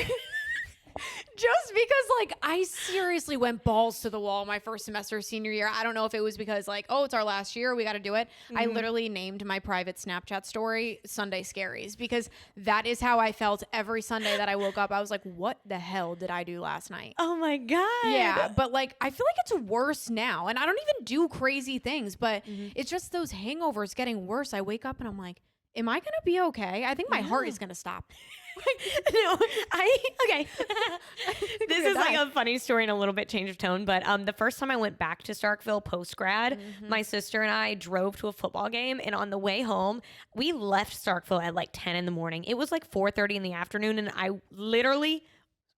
Just because, like, I seriously went balls to the wall my first semester senior year. I don't know if it was because, like, oh, it's our last year, we got to do it. I literally named my private Snapchat story Sunday Scaries, because that is how I felt every Sunday that I woke up. I was like, what the hell did I do last night? Oh, my God. Yeah, but, like, I feel like it's worse now. And I don't even do crazy things, but it's just those hangovers getting worse. I wake up and I'm like, am I going to be okay? I think my heart is going to stop. Okay. This is like a funny story and a little bit change of tone, but the first time I went back to Starkville post grad, my sister and I drove to a football game, and on the way home, we left Starkville at like 10 in the morning. It was like 4:30 in the afternoon, and I literally,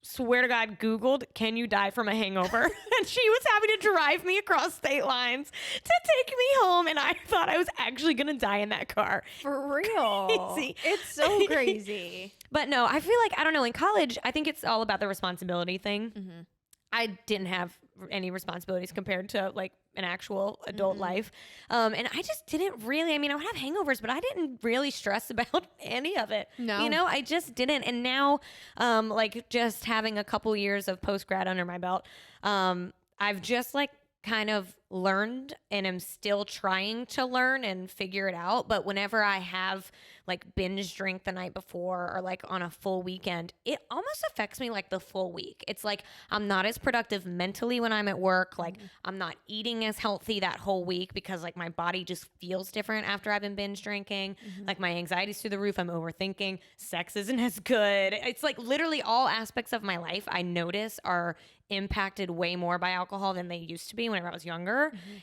swear to God, Googled, can you die from a hangover? And she was having to drive me across state lines to take me home. And I thought I was actually going to die in that car. For real. Crazy. It's so crazy. But no, I feel like, I don't know, in college, I think it's all about the responsibility thing. I didn't have any responsibilities compared to like an actual adult life. And I just didn't really, I mean, I would have hangovers, but I didn't really stress about any of it. No. I just didn't. And now, like just having a couple years of post-grad under my belt, I've just like kind of learned and am still trying to learn and figure it out. But whenever I have like binge drink the night before or like on a full weekend, it almost affects me like the full week. It's like I'm not as productive mentally when I'm at work. Like I'm not eating as healthy that whole week because like my body just feels different after I've been binge drinking. Like my anxiety's through the roof. I'm overthinking. Sex isn't as good. It's like literally all aspects of my life I notice are impacted way more by alcohol than they used to be whenever I was younger.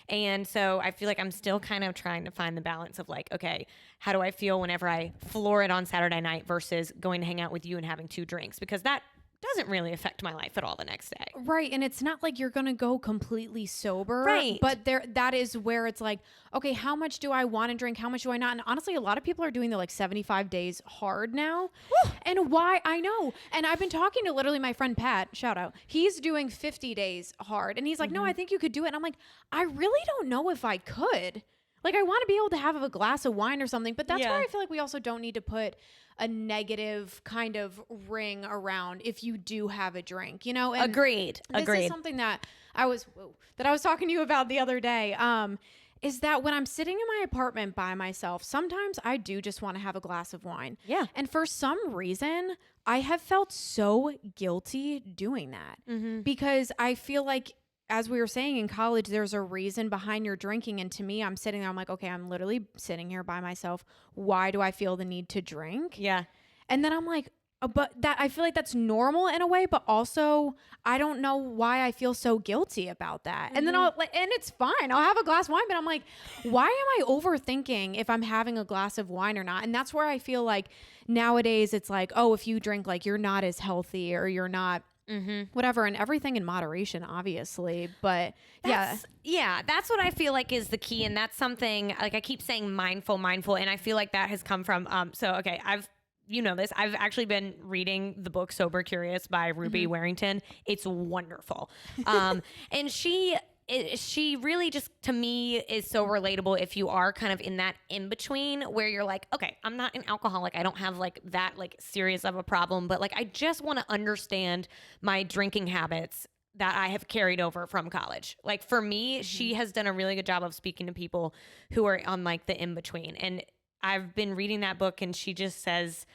And so I feel like I'm still kind of trying to find the balance of like, okay, how do I feel whenever I floor it on Saturday night versus going to hang out with you and having 2 drinks? Because that doesn't really affect my life at all the next day. Right. And it's not like you're going to go completely sober. Right. But that is where it's like, okay, how much do I want to drink? How much do I not? And honestly, a lot of people are doing the like 75 days hard now. And why? I know. And I've been talking to literally my friend Pat, shout out. He's doing 50 days hard. And he's like, no, I think you could do it. And I'm like, I really don't know if I could. Like, I want to be able to have a glass of wine or something. But that's where I feel like we also don't need to put a negative kind of ring around if you do have a drink, And Agreed. This is something that I was talking to you about the other day. Is that when I'm sitting in my apartment by myself, sometimes I do just want to have a glass of wine. Yeah. And for some reason, I have felt so guilty doing that because I feel like, as we were saying, in college, there's a reason behind your drinking. And to me, I'm sitting there, I'm like, okay, I'm literally sitting here by myself. Why do I feel the need to drink? Yeah. And then I'm like, but that, I feel like that's normal in a way, but also I don't know why I feel so guilty about that. And then and it's fine. I'll have a glass of wine, but I'm like, why am I overthinking if I'm having a glass of wine or not? And that's where I feel like nowadays it's like, oh, if you drink, like you're not as healthy or you're not whatever, and everything in moderation, obviously. But that's what I feel like is the key. And that's something like I keep saying mindful. And I feel like that has come from, I've you know this. I've actually been reading the book Sober Curious by Ruby Warrington. It's wonderful. And she really just, to me, is so relatable if you are kind of in that in between where you're like, okay, I'm not an alcoholic. I don't have like that like serious of a problem, but like I just want to understand my drinking habits that I have carried over from college. Like for me, she has done a really good job of speaking to people who are on like the in between. And I've been reading that book, and she just says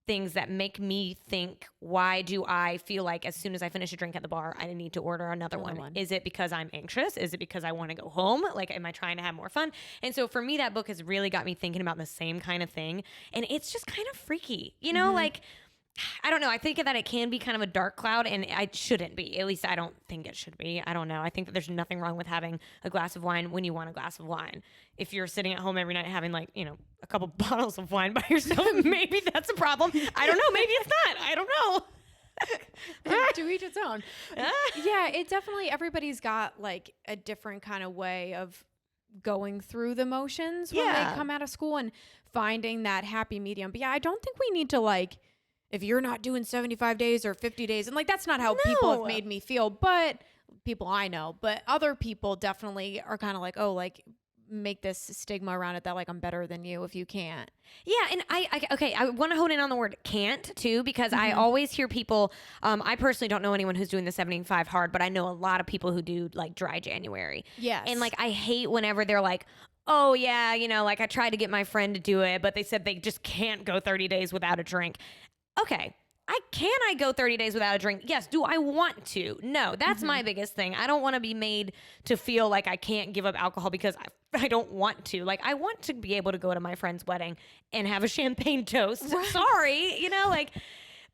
things that make me think, why do I feel like as soon as I finish a drink at the bar, I need to order another one? Is it because I'm anxious? Is it because I want to go home? Like, am I trying to have more fun? And so for me, that book has really got me thinking about the same kind of thing. And it's just kind of freaky, you know, like, I don't know. I think that it can be kind of a dark cloud, and it shouldn't be. At least I don't think it should be. I don't know. I think that there's nothing wrong with having a glass of wine when you want a glass of wine. If you're sitting at home every night having like, you know, a couple bottles of wine by yourself, maybe that's a problem. I don't know. Maybe it's not. I don't know. To each its own. Yeah, it definitely, everybody's got like a different kind of way of going through the motions when they come out of school and finding that happy medium. But yeah, I don't think we need to like, if you're not doing 75 days or 50 days, and like, that's not how people have made me feel, but people I know, but other people definitely are kind of like, oh, like make this stigma around it that like I'm better than you if you can't. Yeah. And I want to hone in on the word can't too, because I always hear people, I personally don't know anyone who's doing the 75 hard, but I know a lot of people who do like dry January. Yes. And like, I hate whenever they're like, oh yeah, you know, like I tried to get my friend to do it, but they said they just can't go 30 days without a drink. Okay, I go 30 days without a drink? Yes. Do I want to? No, that's my biggest thing. I don't want to be made to feel like I can't give up alcohol because I don't want to. Like, I want to be able to go to my friend's wedding and have a champagne toast. Right. Sorry, you know, like,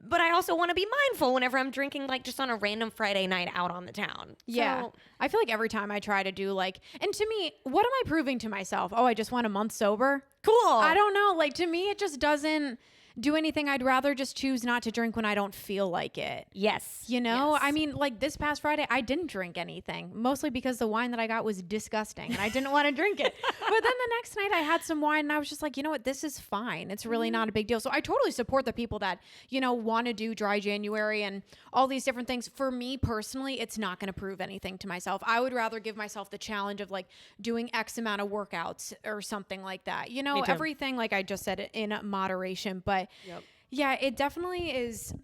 but I also want to be mindful whenever I'm drinking, like just on a random Friday night out on the town. Yeah. So, I feel like every time I try to do like, and to me, what am I proving to myself? Oh, I just want a month sober. Cool. I don't know. Like, to me, it just doesn't do anything. I'd rather just choose not to drink when I don't feel like it. Yes. You know, yes. I mean, like this past Friday, I didn't drink anything, mostly because the wine that I got was disgusting and I didn't want to drink it. But then the next night I had some wine and I was just like, you know what, this is fine. It's really not a big deal. So I totally support the people that, you know, want to do dry January and all these different things. For me personally, it's not going to prove anything to myself. I would rather give myself the challenge of like doing X amount of workouts or something like that. You know, everything, like I just said, in moderation. But yeah, it definitely is.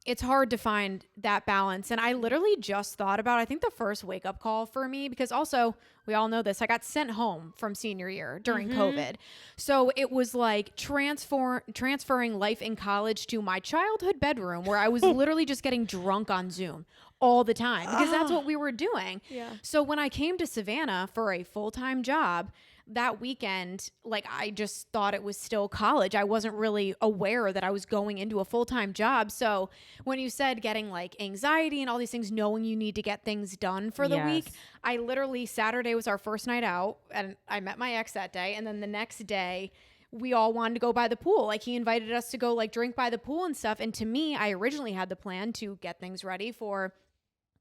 It's hard to find that balance. And I literally just thought about, I think the first wake up call for me, because also we all know this, I got sent home from senior year during COVID. So it was like transferring life in college to my childhood bedroom where I was literally just getting drunk on Zoom all the time because that's what we were doing. Yeah. So when I came to Savannah for a full-time job, that weekend, like I just thought it was still college. I wasn't really aware that I was going into a full-time job. So when you said getting like anxiety and all these things, knowing you need to get things done for the week, I literally, Saturday was our first night out and I met my ex that day. And then the next day we all wanted to go by the pool. Like he invited us to go like drink by the pool and stuff. And to me, I originally had the plan to get things ready for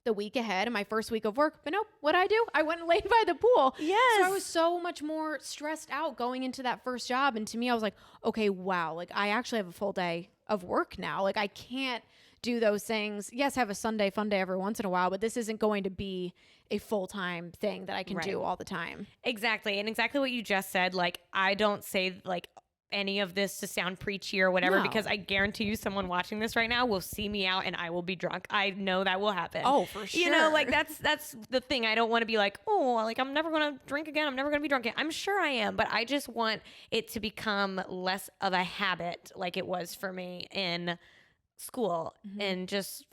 the week ahead and my first week of work, but nope, what'd I do? I went and laid by the pool. Yes. So I was so much more stressed out going into that first job. And to me, I was like, okay, wow, like I actually have a full day of work now. Like I can't do those things. Yes, have a Sunday fun day every once in a while, but this isn't going to be a full-time thing that I can do all the time. Exactly. And exactly what you just said. Like, I don't say like any of this to sound preachy or whatever, because I guarantee you someone watching this right now will see me out and I will be drunk. I know that will happen. Oh, for sure. You know, like that's the thing. I don't want to be like, oh, like I'm never going to drink again. I'm never going to be drunk again. I'm sure I am, but I just want it to become less of a habit like it was for me in school and just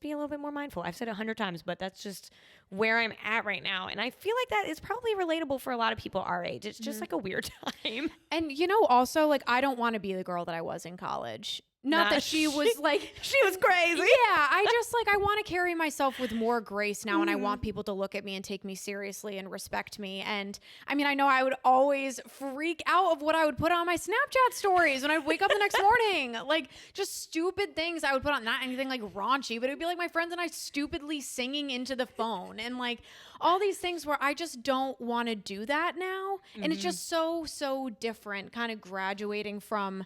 be a little bit more mindful. I've said it 100 times, but that's just where I'm at right now. And I feel like that is probably relatable for a lot of people our age. It's just like a weird time. And you know, also like, I don't want to be the girl that I was in college. Not that she was like, she was crazy. Yeah. I just like, I want to carry myself with more grace now. And I want people to look at me and take me seriously and respect me. And I mean, I know I would always freak out of what I would put on my Snapchat stories when I'd wake up the next morning, like just stupid things I would put on, not anything like raunchy, but it'd be like my friends and I stupidly singing into the phone and like all these things where I just don't want to do that now. And it's just so different kind of graduating from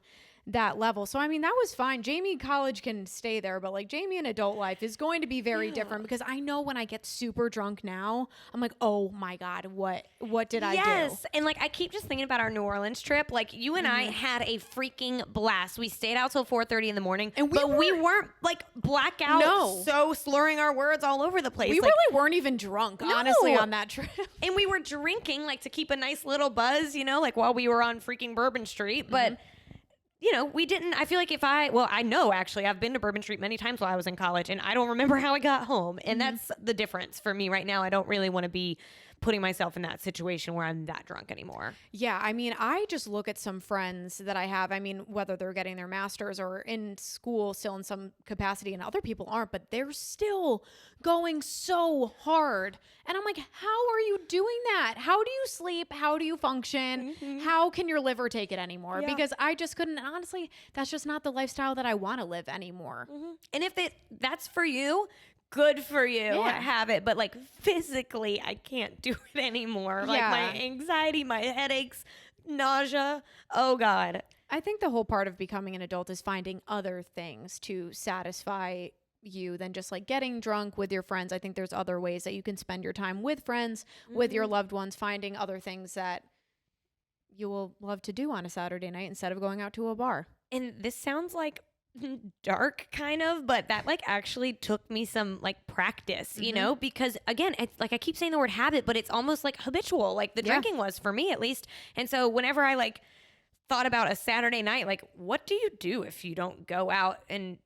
that level. So I mean, that was fine. Jamie college can stay there, but like Jamie in adult life is going to be very different, because I know when I get super drunk now, I'm like, oh my God, what did I do? Yes. And like I keep just thinking about our New Orleans trip. Like you and I had a freaking blast. We stayed out till 4:30 in the morning, and we weren't like blackout, so slurring our words all over the place. We like, really weren't even drunk, honestly, on that trip. And we were drinking like to keep a nice little buzz, you know, like while we were on freaking Bourbon Street. But you know, we didn't, I feel like I know actually, I've been to Bourbon Street many times while I was in college, and I don't remember how I got home. And that's the difference for me right now. I don't really want to be putting myself in that situation where I'm that drunk anymore. Yeah, I mean, I just look at some friends that I have. I mean, whether they're getting their masters or in school still in some capacity, and other people aren't, but they're still going so hard. And I'm like, how are you doing that? How do you sleep? How do you function? How can your liver take it anymore? Yeah. Because I just couldn't. Honestly, that's just not the lifestyle that I want to live anymore. And if that's for you, good for you. Yeah. Have it. But like physically, I can't do it anymore. Like my anxiety, my headaches, nausea. Oh God. I think the whole part of becoming an adult is finding other things to satisfy you than just like getting drunk with your friends. I think there's other ways that you can spend your time with friends, with your loved ones, finding other things that you will love to do on a Saturday night instead of going out to a bar. And this sounds like dark kind of, but that like actually took me some like practice, you know, because again, it's like I keep saying the word habit, but it's almost like habitual, like the drinking was for me at least. And so whenever I like thought about a Saturday night, like what do you do if you don't go out and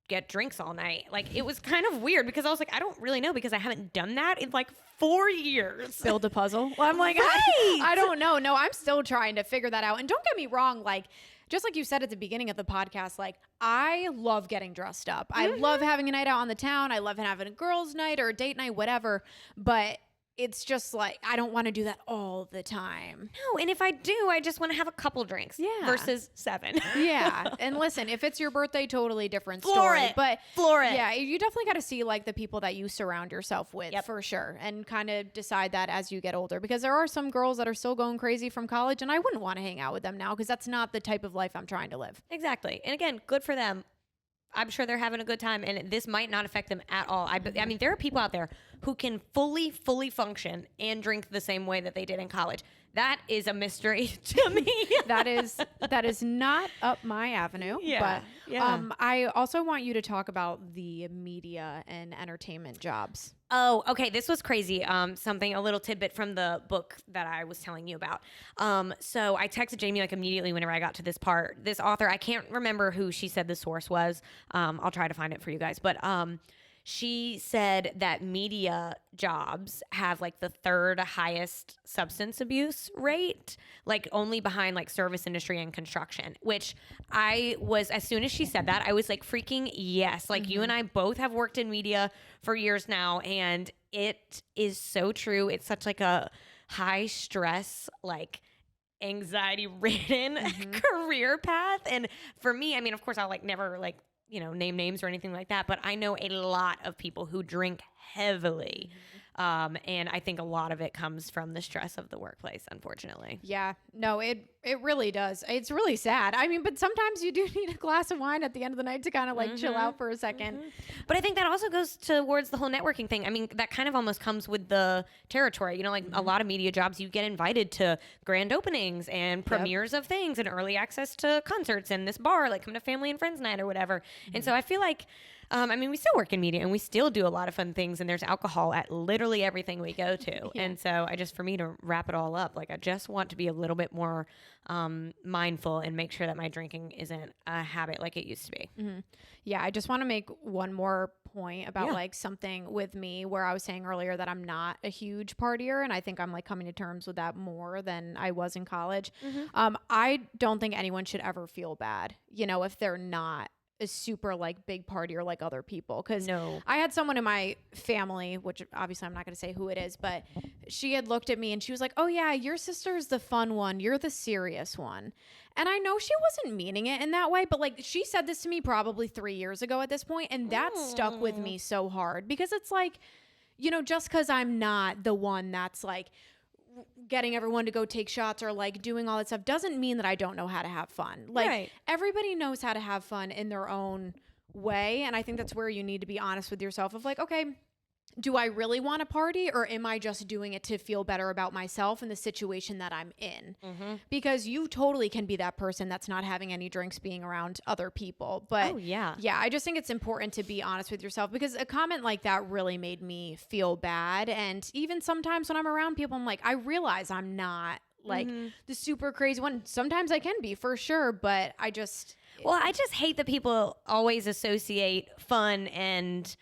get drinks all night? Like it was kind of weird, because I was like, I don't really know, because I haven't done that in like 4 years. Build a puzzle. Well, I'm like, I don't know. No, I'm still trying to figure that out. And don't get me wrong, like, just like you said at the beginning of the podcast, like I love getting dressed up. I love having a night out on the town. I love having a girls' night or a date night, whatever. But it's just like, I don't want to do that all the time. No, and if I do, I just want to have a couple drinks versus 7. Yeah. And listen, if it's your birthday, totally different story. But floor it. Yeah, you definitely got to see like the people that you surround yourself with for sure, and kind of decide that as you get older, because there are some girls that are still going crazy from college, and I wouldn't want to hang out with them now, because that's not the type of life I'm trying to live. Exactly. And again, good for them. I'm sure they're having a good time, and this might not affect them at all. I mean, there are people out there who can fully function and drink the same way that they did in college. That is a mystery to me. that is not up my avenue. Yeah. But I also want you to talk about the media and entertainment jobs. Oh, okay. This was crazy. A little tidbit from the book that I was telling you about. So I texted Jamie like immediately whenever I got to this part. This author, I can't remember who she said the source was. I'll try to find it for you guys. But she said that media jobs have like the 3rd highest substance abuse rate, like only behind like service industry and construction, which as soon as she said that, I was like freaking yes. Like you and I both have worked in media for years now, and it is so true. It's such like a high stress, like anxiety ridden career path. And for me, I mean, of course I'll like never like, you know, name names or anything like that, but I know a lot of people who drink heavily. And I think a lot of it comes from the stress of the workplace, unfortunately. Yeah, no, it really does. It's really sad. I mean, but sometimes you do need a glass of wine at the end of the night to kind of like chill out for a second. But I think that also goes towards the whole networking thing. I mean, that kind of almost comes with the territory. You know, like a lot of media jobs, you get invited to grand openings and premieres of things and early access to concerts and this bar, like come to family and friends night or whatever. And so I feel like, I mean, we still work in media and we still do a lot of fun things, and there's alcohol at literally everything we go to. And so for me to wrap it all up, like I just want to be a little bit more mindful and make sure that my drinking isn't a habit like it used to be. Yeah, I just want to make one more point about like something with me where I was saying earlier that I'm not a huge partier, and I think I'm like coming to terms with that more than I was in college. I don't think anyone should ever feel bad, you know, if they're not a super like big partier like other people, because I had someone in my family, which obviously I'm not going to say who it is, but she had looked at me and she was like, oh yeah, your sister's the fun one, you're the serious one. And I know she wasn't meaning it in that way, but like she said this to me probably 3 years ago at this point, and that stuck with me so hard, because it's like, you know, just because I'm not the one that's like getting everyone to go take shots or like doing all that stuff doesn't mean that I don't know how to have fun. Like everybody knows how to have fun in their own way. And I think that's where you need to be honest with yourself of like, okay, do I really want to party, or am I just doing it to feel better about myself and the situation that I'm in? Because you totally can be that person that's not having any drinks being around other people. But yeah, I just think it's important to be honest with yourself, because a comment like that really made me feel bad. And even sometimes when I'm around people, I'm like, I realize I'm not like the super crazy one. Sometimes I can be, for sure, but I just hate that people always associate fun and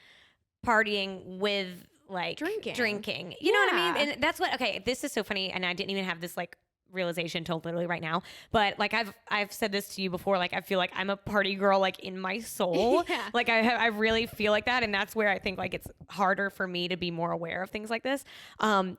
partying with like drinking. You know what I mean? And that's what, okay, this is so funny. And I didn't even have this like realization till literally right now. But like I've said this to you before, like I feel like I'm a party girl, like in my soul. Like I really feel like that. And that's where I think like it's harder for me to be more aware of things like this. But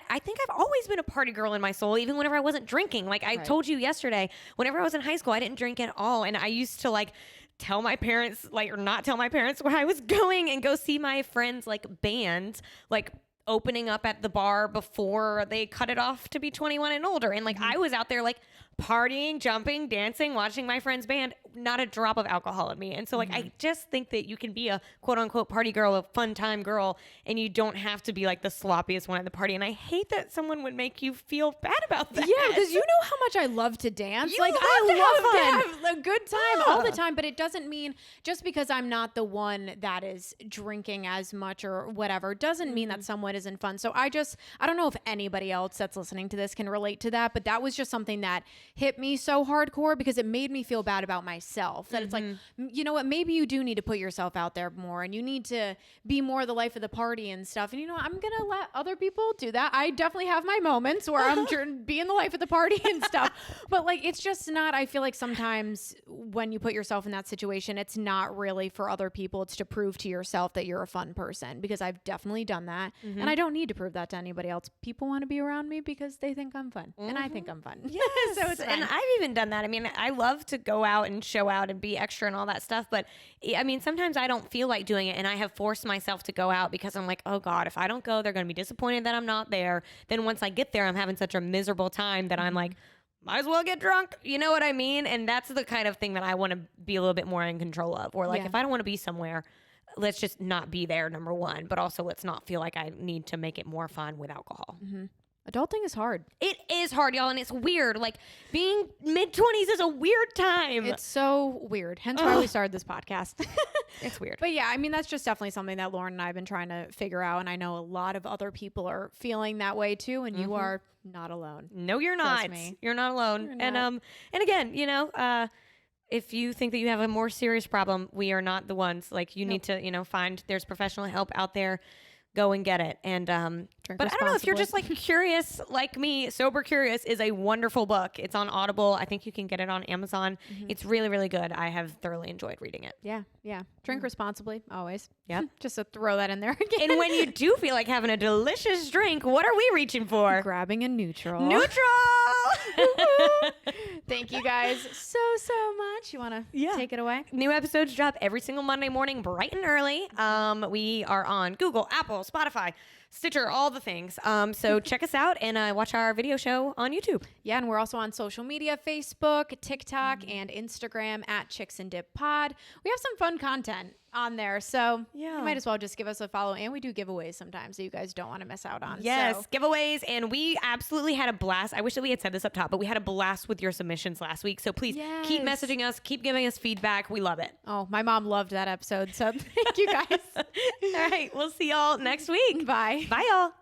I think I've always been a party girl in my soul, even whenever I wasn't drinking. Like I told you yesterday, whenever I was in high school, I didn't drink at all. And I used to like tell my parents, like, or not tell my parents where I was going and go see my friends, like, band, like, opening up at the bar before they cut it off to be 21 and older. And, like, I was out there, like, partying, jumping, dancing, watching my friend's band, not a drop of alcohol in me. And so, like, I just think that you can be a quote-unquote party girl, a fun time girl, and you don't have to be, like, the sloppiest one at the party. And I hate that someone would make you feel bad about that. Yeah, because you know how much I love to dance. Like, I love to have a good time all the time, but it doesn't mean just because I'm not the one that is drinking as much or whatever, doesn't mean that someone isn't fun. So I don't know if anybody else that's listening to this can relate to that, but that was just something that hit me so hardcore because it made me feel bad about myself. That it's like, you know what, maybe you do need to put yourself out there more, and you need to be more the life of the party and stuff. And you know, I'm going to let other people do that. I definitely have my moments where I'm being the life of the party and stuff. But like, it's just not, I feel like sometimes when you put yourself in that situation, it's not really for other people. It's to prove to yourself that you're a fun person, because I've definitely done that. And I don't need to prove that to anybody else. People want to be around me because they think I'm fun, and I think I'm fun. Yes. So it's fun. And I've even done that. I mean, I love to go out and show out and be extra and all that stuff. But I mean, sometimes I don't feel like doing it, and I have forced myself to go out because I'm like, oh God, if I don't go, they're going to be disappointed that I'm not there. Then once I get there, I'm having such a miserable time that I'm like, might as well get drunk. You know what I mean? And that's the kind of thing that I want to be a little bit more in control of. Or like, if I don't want to be somewhere, let's just not be there, number one. But also, let's not feel like I need to make it more fun with alcohol. Adulting is hard. It is hard, y'all, and it's weird. Like, being mid-20s is a weird time. It's so weird. Hence why we started this podcast. It's weird. But yeah, I mean, that's just definitely something that Lauren and I have been trying to figure out. And I know a lot of other people are feeling that way too. And you are not alone. No, you're not. You're not alone. You're not. And again, you know, if you think that you have a more serious problem, we are not the ones. Like, you need to, you know, find there's professional help out there. Go and get it. And but I don't know if you're just like curious like me. Sober Curious is a wonderful book. It's on Audible. I think you can get it on Amazon. It's really, really good. I have thoroughly enjoyed reading it. Yeah. Drink responsibly, always. Yep. Just to throw that in there again. And when you do feel like having a delicious drink, what are we reaching for? Grabbing a neutral. Thank you guys so much. You want to take it away? New episodes drop every single Monday morning, bright and early. We are on Google, Apple, Spotify, Stitcher, all the things. So check us out and watch our video show on YouTube. Yeah, and we're also on social media, Facebook, TikTok, and Instagram at Chicks and Dip Pod. We have some fun content on there, so you might as well just give us a follow. And we do giveaways sometimes that you guys don't want to miss out on. Yes, giveaways, and we absolutely had a blast. I wish that we had said this up top, but we had a blast with your submissions last week. So please keep messaging us, keep giving us feedback. We love it. Oh, my mom loved that episode, so thank you guys. All right, we'll see y'all next week. Bye. Bye, y'all.